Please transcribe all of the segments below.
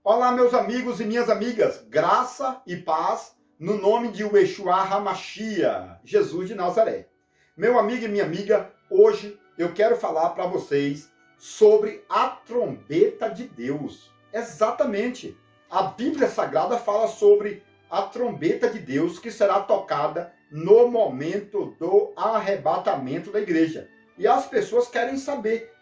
Olá, meus amigos e minhas amigas, graça e paz no nome de Yeshua HaMashiach, Jesus de Nazaré. Meu amigo e minha amiga, hoje eu quero falar para vocês sobre a trombeta de Deus. Exatamente, a Bíblia Sagrada fala sobre a trombeta de Deus que será tocada no momento do arrebatamento da igreja. E as pessoas querem saber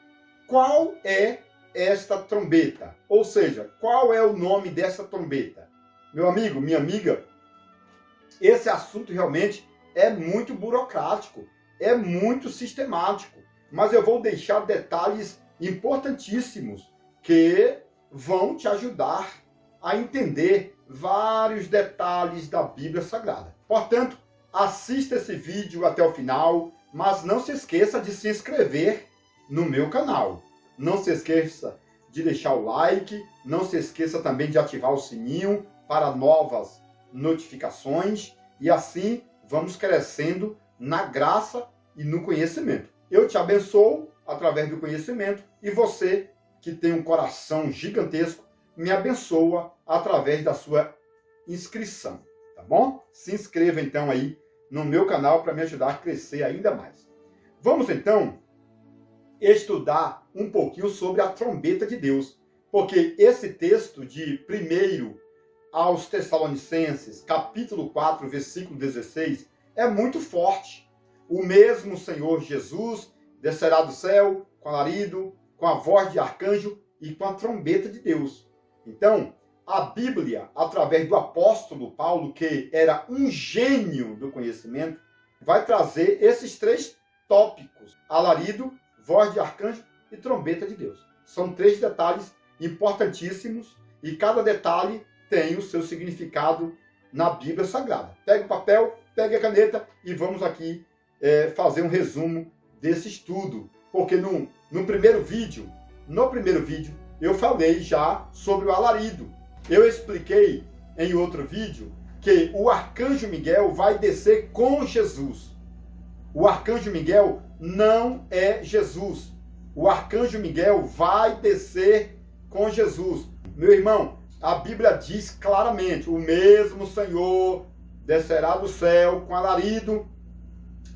qual é esta trombeta, ou seja, qual é o nome dessa trombeta. Meu amigo, minha amiga, esse assunto realmente é muito burocrático, é muito sistemático, mas eu vou deixar detalhes importantíssimos que vão te ajudar a entender vários detalhes da Bíblia Sagrada. Portanto, assista esse vídeo até o final, mas não se esqueça de se inscrever no meu canal. Não se esqueça de deixar o like, não se esqueça também de ativar o sininho para novas notificações e assim vamos crescendo na graça e no conhecimento. Eu te abençoo através do conhecimento e você que tem um coração gigantesco me abençoa através da sua inscrição, tá bom? Se inscreva então aí no meu canal para me ajudar a crescer ainda mais. Vamos então estudar um pouquinho sobre a trombeta de Deus, porque esse texto de 1 aos Tessalonicenses, capítulo 4, versículo 16, é muito forte. O mesmo Senhor Jesus descerá do céu com alarido, com a voz de arcanjo e com a trombeta de Deus. Então, a Bíblia, através do apóstolo Paulo, que era um gênio do conhecimento, vai trazer esses três tópicos: alarido, voz de arcanjo e trombeta de Deus. São três detalhes importantíssimos e cada detalhe tem o seu significado na Bíblia Sagrada. Pegue o papel, pegue a caneta e vamos aqui fazer um resumo desse estudo. Porque no primeiro vídeo, eu falei já sobre o alarido. Eu expliquei em outro vídeo que o arcanjo Miguel vai descer com Jesus. O arcanjo Miguel não é Jesus. O arcanjo Miguel vai descer com Jesus. Meu irmão, a Bíblia diz claramente: o mesmo Senhor descerá do céu com alarido,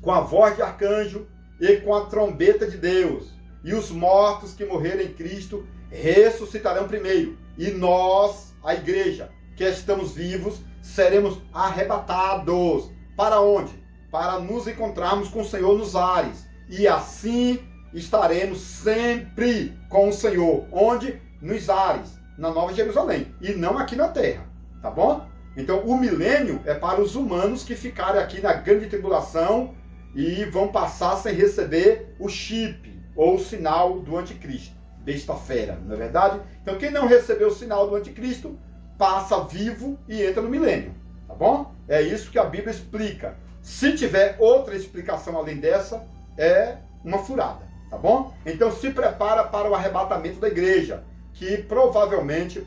com a voz de arcanjo e com a trombeta de Deus. E os mortos que morrerem em Cristo ressuscitarão primeiro. E nós, a igreja, que estamos vivos, seremos arrebatados. Para onde? Para nos encontrarmos com o Senhor nos ares. E assim estaremos sempre com o Senhor. Onde? Nos ares, na Nova Jerusalém. E não aqui na terra. Tá bom? Então, o milênio é para os humanos que ficarem aqui na grande tribulação e vão passar sem receber o chip ou o sinal do anticristo. Besta fera, não é verdade? Então, quem não recebeu o sinal do anticristo, passa vivo e entra no milênio. Tá bom? É isso que a Bíblia explica. Se tiver outra explicação além dessa, é uma furada, tá bom? Então se prepara para o arrebatamento da igreja, que provavelmente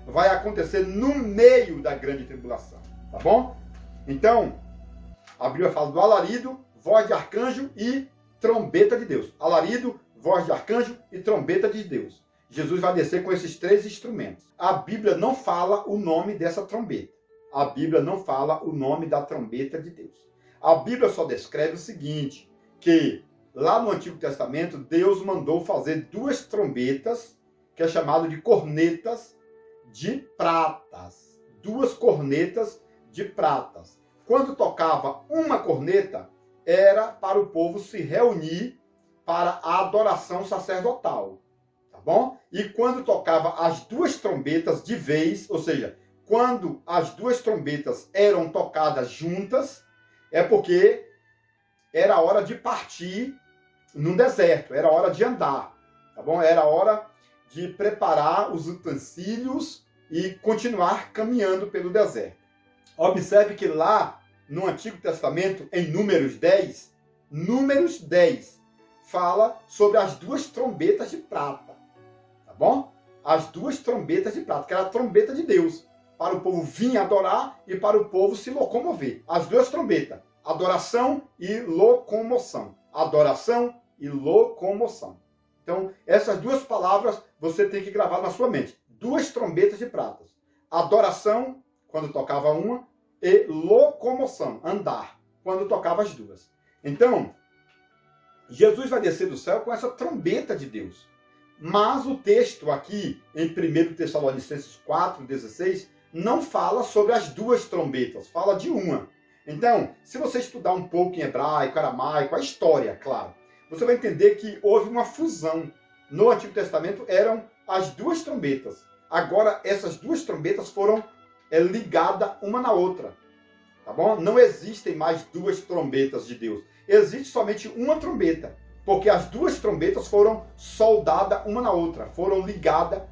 vai acontecer no meio da grande tribulação, tá bom? Então, a Bíblia fala do alarido, voz de arcanjo e trombeta de Deus. Alarido, voz de arcanjo e trombeta de Deus. Jesus vai descer com esses três instrumentos. A Bíblia não fala o nome dessa trombeta. A Bíblia não fala o nome da trombeta de Deus. A Bíblia só descreve o seguinte, que lá no Antigo Testamento, Deus mandou fazer duas trombetas, que é chamado de cornetas de pratas. Duas cornetas de pratas. Quando tocava uma corneta, era para o povo se reunir para a adoração sacerdotal. Tá bom? E quando tocava as duas trombetas de vez, ou seja, quando as duas trombetas eram tocadas juntas, é porque era hora de partir no deserto, era hora de andar, tá bom? Era hora de preparar os utensílios e continuar caminhando pelo deserto. Observe que lá no Antigo Testamento, em Números 10, fala sobre as duas trombetas de prata, tá bom? As duas trombetas de prata, que era a trombeta de Deus, para o povo vir adorar e para o povo se locomover. As duas trombetas, adoração e locomoção. Adoração e locomoção. Então, essas duas palavras você tem que gravar na sua mente. duas trombetas de pratas. Adoração, quando tocava uma, e locomoção, andar, quando tocava as duas. Então, Jesus vai descer do céu com essa trombeta de Deus. Mas o texto aqui, em 1 Tessalonicenses 4,16, não fala sobre as duas trombetas, fala de uma. Então, se você estudar um pouco em hebraico, aramaico, a história, claro, você vai entender que houve uma fusão. No Antigo Testamento eram as duas trombetas. Agora, essas duas trombetas foram ligadas uma na outra. Tá bom? Não existem mais duas trombetas de Deus. Existe somente uma trombeta. Porque as duas trombetas foram soldadas uma na outra. Foram ligadas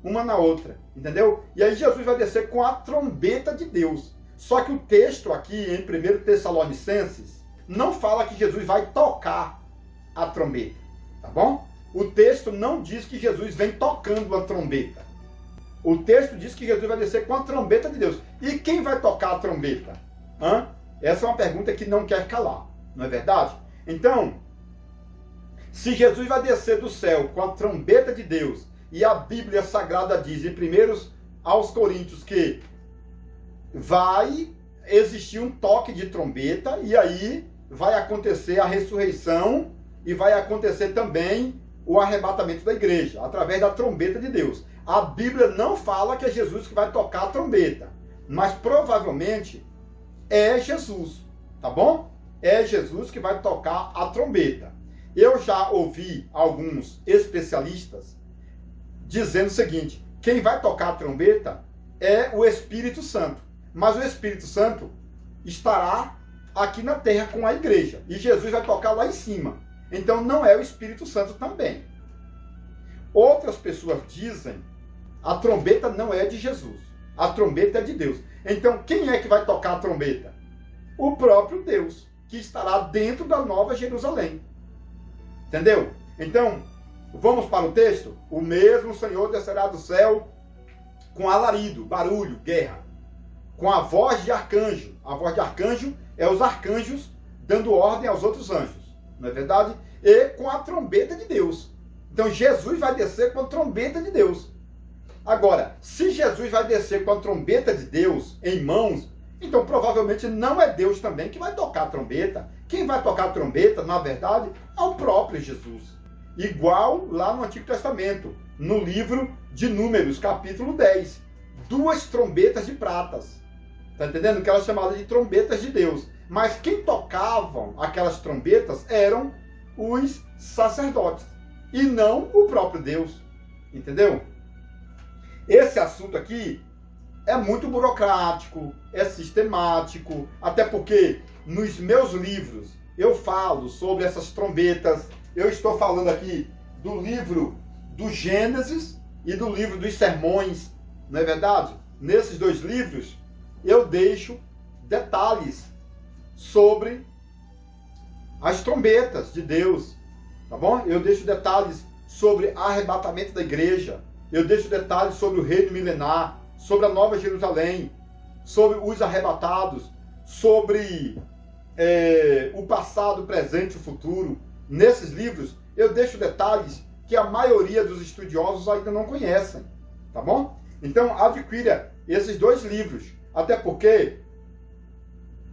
uma na outra. Entendeu? E aí Jesus vai descer com a trombeta de Deus. Só que o texto aqui, em 1 Tessalonicenses, não fala que Jesus vai tocar a trombeta. Tá bom? O texto não diz que Jesus vem tocando a trombeta. O texto diz que Jesus vai descer com a trombeta de Deus. E quem vai tocar a trombeta? Essa é uma pergunta que não quer calar. Não é verdade? Então, se Jesus vai descer do céu com a trombeta de Deus, e a Bíblia Sagrada diz em 1 aos Coríntios que vai existir um toque de trombeta, e aí vai acontecer a ressurreição, e vai acontecer também o arrebatamento da igreja, através da trombeta de Deus. A Bíblia não fala que é Jesus que vai tocar a trombeta, mas provavelmente é Jesus, tá bom? É Jesus que vai tocar a trombeta. Eu já ouvi alguns especialistas dizendo o seguinte: quem vai tocar a trombeta é o Espírito Santo. Mas o Espírito Santo estará aqui na terra com a igreja. E Jesus vai tocar lá em cima. Então não é o Espírito Santo também. Outras pessoas dizem: a trombeta não é de Jesus. A trombeta é de Deus. Então quem é que vai tocar a trombeta? O próprio Deus, que estará dentro da Nova Jerusalém. Entendeu? Então, vamos para o texto? O mesmo Senhor descerá do céu com alarido, barulho, guerra, com a voz de arcanjo. A voz de arcanjo é os arcanjos dando ordem aos outros anjos, não é verdade? E com a trombeta de Deus. Então Jesus vai descer com a trombeta de Deus. Agora, se Jesus vai descer com a trombeta de Deus em mãos, então provavelmente não é Deus também que vai tocar a trombeta. Quem vai tocar a trombeta, na verdade, é o próprio Jesus. Igual lá no Antigo Testamento, no livro de Números, capítulo 10. Duas trombetas de pratas. Está entendendo? Que elas chamadas de trombetas de Deus. Mas quem tocavam aquelas trombetas eram os sacerdotes. E não o próprio Deus. Entendeu? Esse assunto aqui é muito burocrático, é sistemático, até porque nos meus livros eu falo sobre essas trombetas. Eu estou falando aqui do livro do Gênesis e do livro dos Sermões, não é verdade? Nesses dois livros eu deixo detalhes sobre as trombetas de Deus, tá bom? Eu deixo detalhes sobre arrebatamento da igreja, eu deixo detalhes sobre o reino milenar, sobre a Nova Jerusalém, sobre os arrebatados, sobre o passado, o presente e o futuro. Nesses livros, eu deixo detalhes que a maioria dos estudiosos ainda não conhecem, tá bom? Então, adquira esses dois livros, até porque,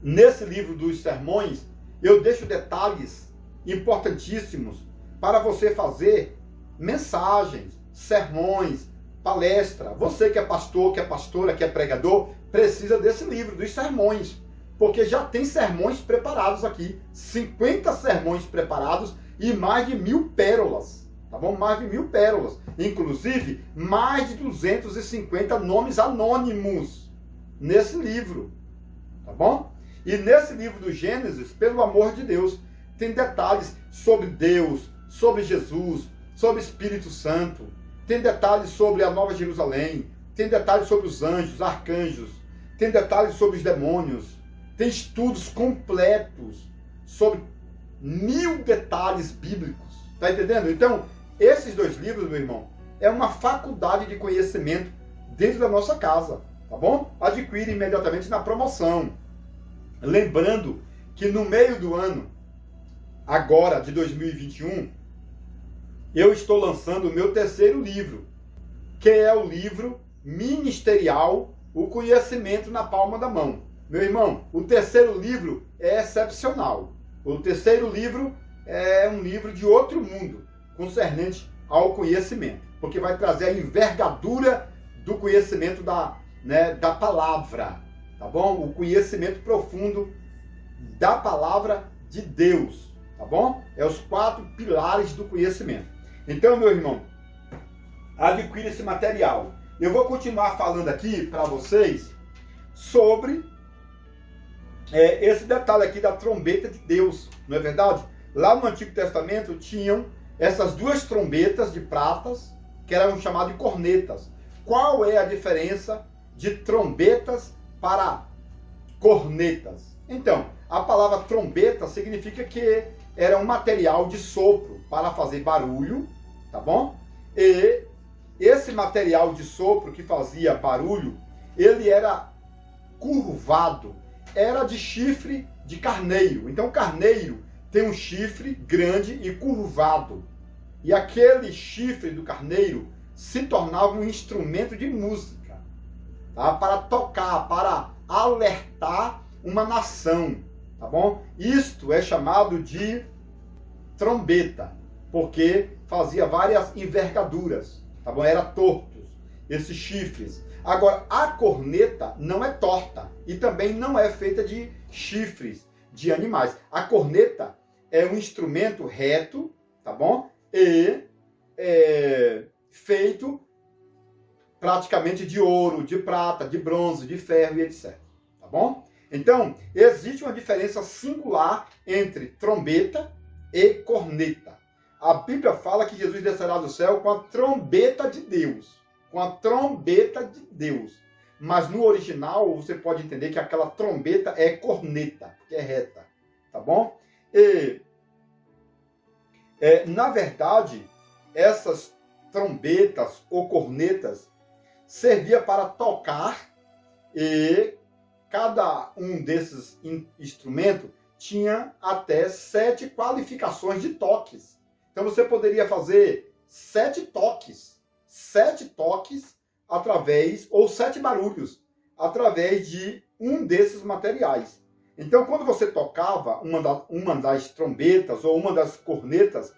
nesse livro dos sermões, eu deixo detalhes importantíssimos para você fazer mensagens, sermões, palestra. Você que é pastor, que é pastora, que é pregador, precisa desse livro, dos sermões. Porque já tem sermões preparados aqui. 50 sermões preparados e mais de 1000 pérolas. Tá bom? Mais de 1000 pérolas. Inclusive, mais de 250 nomes anônimos nesse livro. Tá bom? E nesse livro do Gênesis, pelo amor de Deus, tem detalhes sobre Deus, sobre Jesus, sobre o Espírito Santo. Tem detalhes sobre a Nova Jerusalém, tem detalhes sobre os anjos, arcanjos, tem detalhes sobre os demônios, tem estudos completos sobre 1000 detalhes bíblicos. Tá entendendo? Então, esses dois livros, meu irmão, é uma faculdade de conhecimento dentro da nossa casa, tá bom? Adquire imediatamente na promoção. Lembrando que no meio do ano, agora de 2021, eu estou lançando o meu terceiro livro. que é o livro ministerial, O Conhecimento na Palma da Mão. Meu irmão, o terceiro livro é excepcional. O terceiro livro é um livro de outro mundo, concernente ao conhecimento, porque vai trazer a envergadura do conhecimento da palavra, tá bom? O conhecimento profundo da palavra de Deus, tá bom? É os 4 pilares do conhecimento. Então, meu irmão, adquira esse material. Eu vou continuar falando aqui para vocês sobre esse detalhe aqui da trombeta de Deus, não é verdade? Lá no Antigo Testamento tinham essas 2 trombetas de pratas, que eram chamadas de cornetas. Qual é a diferença de trombetas para cornetas? Então, a palavra trombeta significa que era um material de sopro para fazer barulho, tá bom? E esse material de sopro que fazia barulho, ele era curvado, era de chifre de carneiro. Então, o carneiro tem um chifre grande e curvado. E aquele chifre do carneiro se tornava um instrumento de música, tá? Para tocar, para alertar uma nação, tá bom? Isto é chamado de trombeta, porque fazia várias envergaduras, tá bom? Era tortos, esses chifres. Agora, a corneta não é torta e também não é feita de chifres de animais. A corneta é um instrumento reto, tá bom? E feito praticamente de ouro, de prata, de bronze, de ferro e etc. Tá bom? Então, existe uma diferença singular entre trombeta e corneta. A Bíblia fala que Jesus descerá do céu com a trombeta de Deus. Com a trombeta de Deus. Mas no original, você pode entender que aquela trombeta é corneta, que é reta. Tá bom? E, na verdade, essas trombetas ou cornetas servia para tocar, e cada um desses instrumentos tinha até 7 qualificações de toques. Então você poderia fazer 7 toques através, ou 7 barulhos, através de um desses materiais. Então quando você tocava uma das trombetas ou uma das cornetas,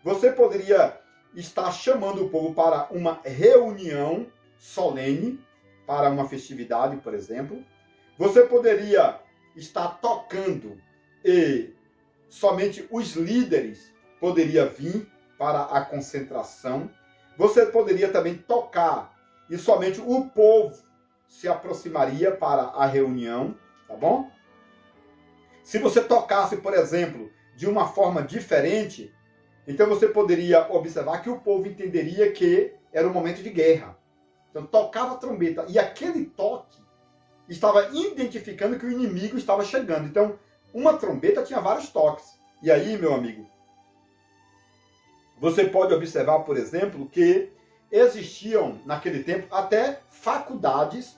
você poderia estar chamando o povo para uma reunião solene, para uma festividade, por exemplo. Você poderia estar tocando e somente os líderes poderiam vir para a concentração. Você poderia também tocar e somente o povo se aproximaria para a reunião, tá bom? Se você tocasse, por exemplo, de uma forma diferente, então você poderia observar que o povo entenderia que era um momento de guerra. Então tocava a trombeta e aquele toque estava identificando que o inimigo estava chegando. Então uma trombeta tinha vários toques. E aí, meu amigo, você pode observar, por exemplo, que existiam naquele tempo até faculdades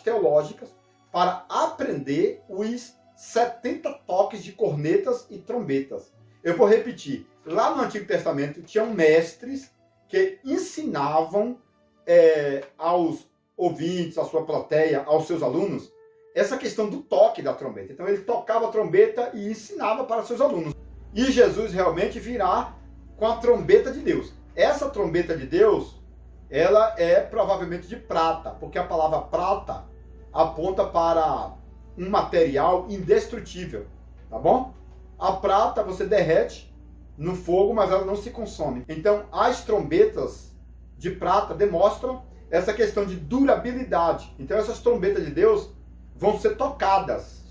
teológicas para aprender os 70 toques de cornetas e trombetas. Eu vou repetir. Lá no Antigo Testamento tinham mestres que ensinavam aos ouvintes, à sua plateia, aos seus alunos, essa questão do toque da trombeta. Então ele tocava a trombeta e ensinava para seus alunos. E Jesus realmente virá com a trombeta de Deus. Essa trombeta de Deus, ela é provavelmente de prata, porque a palavra prata aponta para um material indestrutível, tá bom? A prata você derrete no fogo, mas ela não se consome. Então, as trombetas de prata demonstram essa questão de durabilidade. Então, essas trombetas de Deus vão ser tocadas.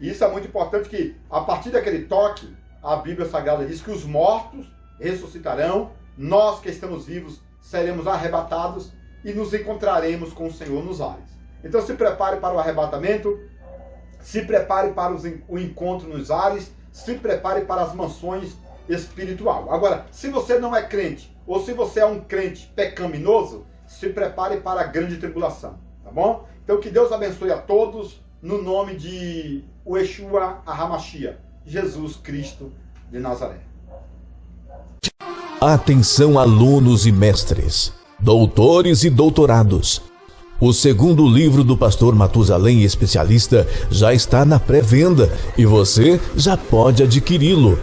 E isso é muito importante, que a partir daquele toque, a Bíblia Sagrada diz que os mortos ressuscitarão, nós que estamos vivos seremos arrebatados e nos encontraremos com o Senhor nos ares. Então, se prepare para o arrebatamento, se prepare para o encontro nos ares, se prepare para as mansões espiritual. Agora, se você não é crente, ou se você é um crente pecaminoso, se prepare para a grande tribulação, tá bom? Então, que Deus abençoe a todos, no nome de Yeshua HaMashiach, Jesus Cristo de Nazaré. Atenção, alunos e mestres, doutores e doutorados. O segundo livro do pastor Matusalém Especialista já está na pré-venda e você já pode adquiri-lo.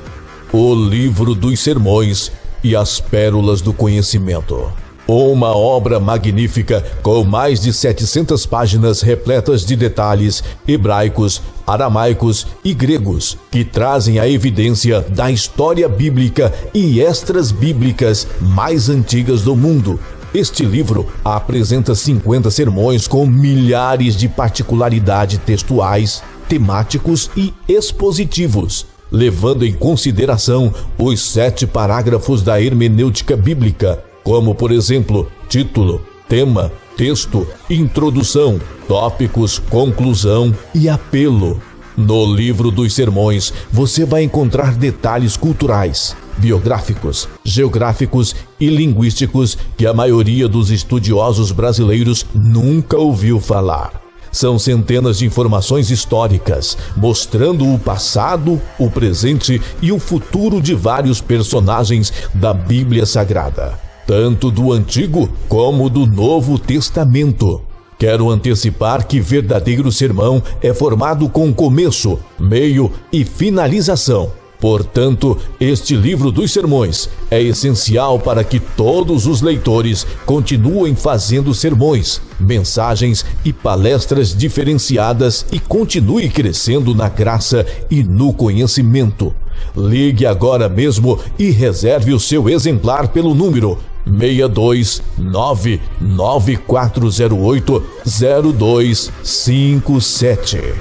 O Livro dos Sermões e as Pérolas do Conhecimento. Uma obra magnífica com mais de 700 páginas repletas de detalhes hebraicos, aramaicos e gregos que trazem a evidência da história bíblica e extras bíblicas mais antigas do mundo. Este livro apresenta 50 sermões com milhares de particularidades textuais, temáticos e expositivos, levando em consideração os 7 parágrafos da hermenêutica bíblica, como, por exemplo, título, tema, texto, introdução, tópicos, conclusão e apelo. No Livro dos Sermões, você vai encontrar detalhes culturais, biográficos, geográficos e linguísticos que a maioria dos estudiosos brasileiros nunca ouviu falar. São centenas de informações históricas, mostrando o passado, o presente e o futuro de vários personagens da Bíblia Sagrada, tanto do Antigo como do Novo Testamento. Quero antecipar que verdadeiro sermão é formado com começo, meio e finalização. Portanto, este livro dos sermões é essencial para que todos os leitores continuem fazendo sermões, mensagens e palestras diferenciadas e continue crescendo na graça e no conhecimento. Ligue agora mesmo e reserve o seu exemplar pelo número 62994080257.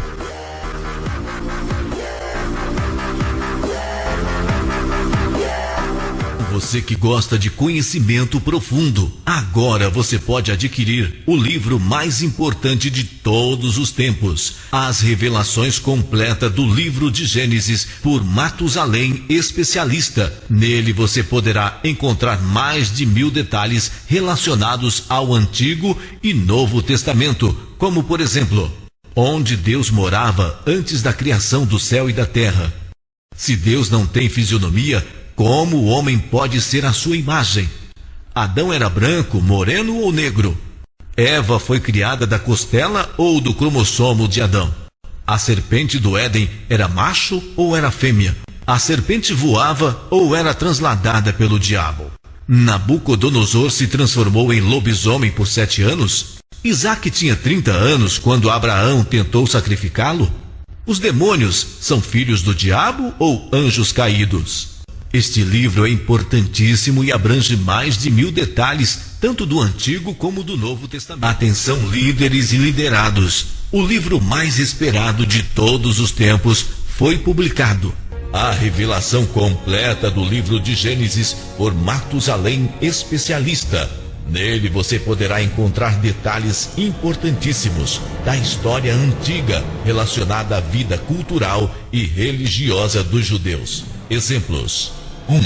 Você que gosta de conhecimento profundo, agora você pode adquirir o livro mais importante de todos os tempos, As Revelações Completa do Livro de Gênesis, por Matusalém Especialista. Nele você poderá encontrar mais de 1000 detalhes relacionados ao Antigo e Novo Testamento, como por exemplo, onde Deus morava antes da criação do céu e da terra. Se Deus não tem fisionomia, como o homem pode ser a sua imagem? Adão era branco, moreno ou negro? Eva foi criada da costela ou do cromossomo de Adão? A serpente do Éden era macho ou era fêmea? A serpente voava ou era transladada pelo diabo? Nabucodonosor se transformou em lobisomem por 7 anos? Isaac tinha 30 anos quando Abraão tentou sacrificá-lo? Os demônios são filhos do diabo ou anjos caídos? Este livro é importantíssimo e abrange mais de 1000 detalhes, tanto do Antigo como do Novo Testamento. Atenção, líderes e liderados! O livro mais esperado de todos os tempos foi publicado. A revelação completa do livro de Gênesis por Matusalém Especialista. Nele você poderá encontrar detalhes importantíssimos da história antiga relacionada à vida cultural e religiosa dos judeus. Exemplos: 1.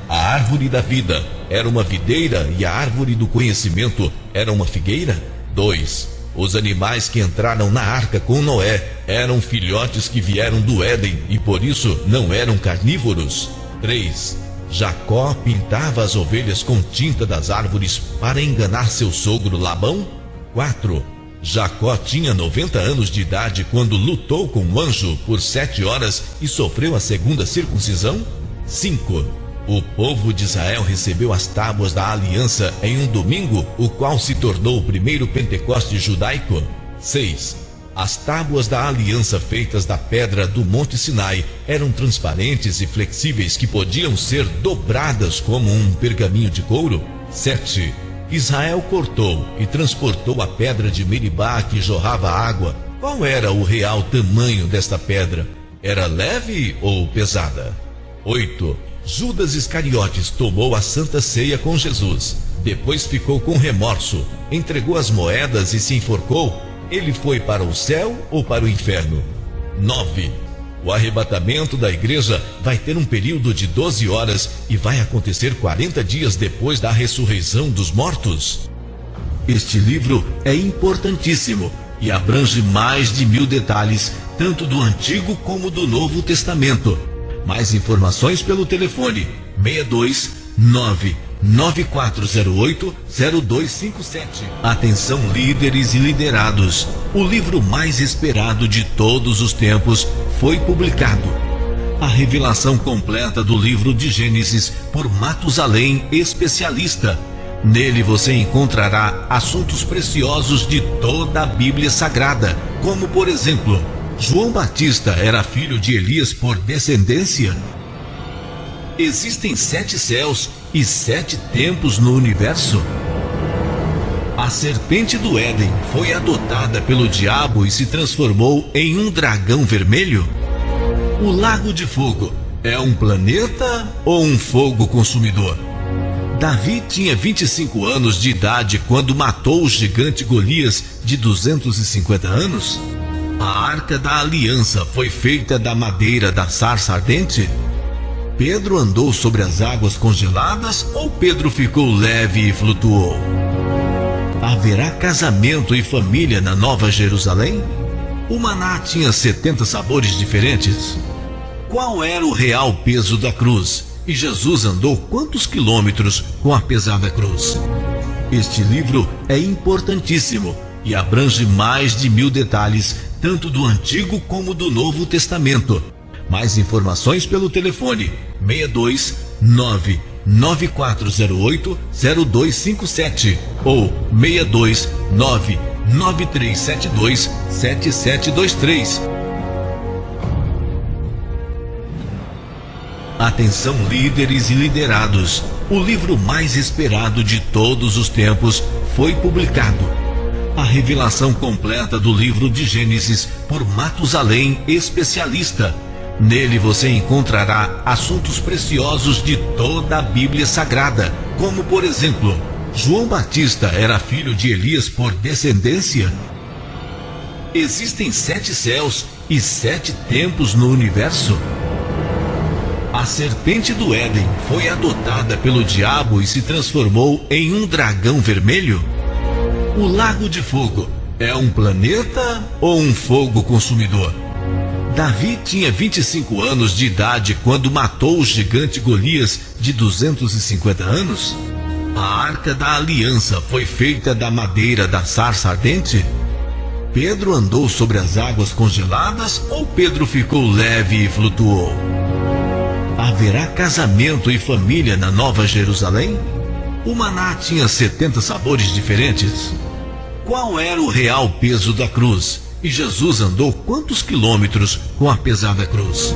A árvore da vida era uma videira e a árvore do conhecimento era uma figueira? 2. Os animais que entraram na arca com Noé eram filhotes que vieram do Éden e por isso não eram carnívoros? 3. Jacó pintava as ovelhas com tinta das árvores para enganar seu sogro Labão? 4. Jacó tinha 90 anos de idade quando lutou com o anjo por 7 horas e sofreu a segunda circuncisão? 5. O povo de Israel recebeu as tábuas da aliança em um domingo, o qual se tornou o primeiro Pentecoste judaico? 6. As tábuas da aliança feitas da pedra do Monte Sinai eram transparentes e flexíveis que podiam ser dobradas como um pergaminho de couro? 7. Israel cortou e transportou a pedra de Meribá que jorrava água. Qual era o real tamanho desta pedra? Era leve ou pesada? 8. Judas Iscariotes tomou a Santa Ceia com Jesus. Depois ficou com remorso, entregou as moedas e se enforcou. Ele foi para o céu ou para o inferno? 9. O arrebatamento da igreja vai ter um período de 12 horas e vai acontecer 40 dias depois da ressurreição dos mortos? Este livro é importantíssimo e abrange mais de 1000 detalhes, tanto do Antigo como do Novo Testamento. Mais informações pelo telefone 62 99408-0257. Atenção, líderes e liderados. O livro mais esperado de todos os tempos foi publicado. A revelação completa do livro de Gênesis por Matusalém, especialista. Nele você encontrará assuntos preciosos de toda a Bíblia Sagrada, como por exemplo, João Batista era filho de Elias por descendência? Existem 7 céus e 7 tempos no universo? A serpente do Éden foi adotada pelo diabo e se transformou em um dragão vermelho? O Lago de Fogo é um planeta ou um fogo consumidor? Davi tinha 25 anos de idade quando matou o gigante Golias, de 250 anos? A Arca da Aliança foi feita da madeira da sarça ardente? Pedro andou sobre as águas congeladas ou Pedro ficou leve e flutuou? Haverá casamento e família na Nova Jerusalém? O maná tinha 70 sabores diferentes? Qual era o real peso da cruz? E Jesus andou quantos quilômetros com a pesada cruz? Este livro é importantíssimo e abrange mais de 1000 detalhes, tanto do Antigo como do Novo Testamento. Mais informações pelo telefone 629-9408-0257 ou 629-9372-7723. Atenção, líderes e liderados. O livro mais esperado de todos os tempos foi publicado. A revelação completa do livro de Gênesis por Matusalém, especialista. Nele você encontrará assuntos preciosos de toda a Bíblia Sagrada, como por exemplo, João Batista era filho de Elias por descendência? Existem 7 céus e 7 tempos no universo? A serpente do Éden foi adotada pelo diabo e se transformou em um dragão vermelho? O Lago de Fogo é um planeta ou um fogo consumidor? Davi tinha 25 anos de idade quando matou o gigante Golias, de 250 anos? A Arca da Aliança foi feita da madeira da sarça ardente? Pedro andou sobre as águas congeladas ou Pedro ficou leve e flutuou? Haverá casamento e família na Nova Jerusalém? O maná tinha 70 sabores diferentes? Qual era o real peso da cruz? E Jesus andou quantos quilômetros com a pesada cruz?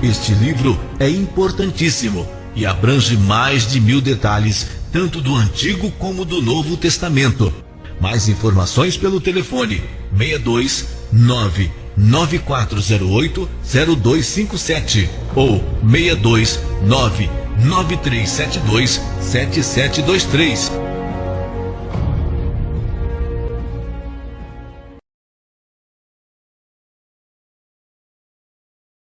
Este livro é importantíssimo e abrange mais de 1000 detalhes, tanto do Antigo como do Novo Testamento. Mais informações pelo telefone 629-9408-0257 ou 629-9372-7723.